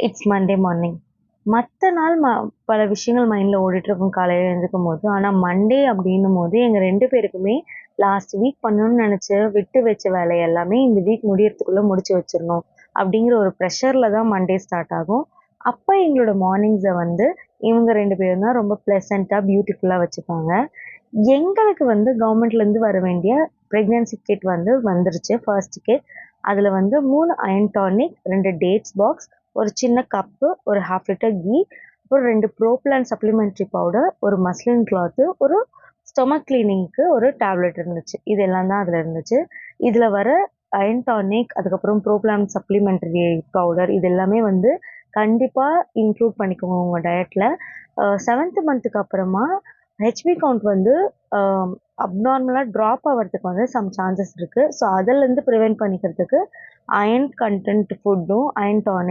It's Monday morning. மத்த நாள் பல விஷயங்கள் மைண்ட்ல ஓடிட்டுருக்கும் காலையில எழுந்திரிக்கும்போது. ஆனா மண்டே அப்டின்னும்போது எங்க 2 பேருக்குமே லாஸ்ட் வீக் பண்ணணும்னு நெனச்ச, விட்டு வச்ச வேலை எல்லாமே இந்த வீக் முடியறதுக்குள்ள முடிச்சு வச்சிரணும். அப்டிங்கிற ஒரு ப்ரெஷர்ல தான் மண்டே ஸ்டார்ட் ஆகும். அப்ப எங்களோட மார்னிங்ஸ வந்து இவங்க 2 பேரும் தான் ரொம்ப ப்ளசன்ட்டா, பியூட்டிஃபுல்லா வச்சுப்பாங்க. எங்களுக்கு வந்து கவர்மெண்ட்லேருந்து வர வேண்டிய பிரெக்னன்சி கிட் வந்து வந்துருச்சு. First kit. அதுல வந்து 3 அயர்ன் டானிக், 2 டேட்ஸ் பாக்ஸ், ஒரு சின்ன கப்பு, ஒரு 1/2 லிட்டர் கீ, அப்புறம் 2 ப்ரோப்ளான் சப்ளிமெண்டரி பவுடர், ஒரு மஸ்லின் கிளாத்து, ஒரு ஸ்டொமக் கிளீனிங்க்கு ஒரு டேப்லெட் இருந்துச்சு. இதெல்லாம் தான் அதுல இருந்துச்சு. இதுல வர அயர்ன் டானிக், அதுக்கப்புறம் ப்ரோப்ளான் சப்ளிமெண்டரி பவுடர் இது எல்லாமே வந்து கண்டிப்பா இன்க்ளூட் பண்ணிக்கோங்க உங்க டயட்ல. 7த் மந்த்துக்கு அப்புறமா ஹெச்பி கவுண்ட் வந்து அ அப்நார்மலா ட்ராப் ஆவறதுக்கு வந்து சம் சான்சஸ் இருக்கு. ஸோ, அதுலருந்து பிரிவென்ட் பண்ணிக்கிறதுக்கு அயர்ன் கன்டென்ட் ஃபுட்டும், அயர்ன் டானிக்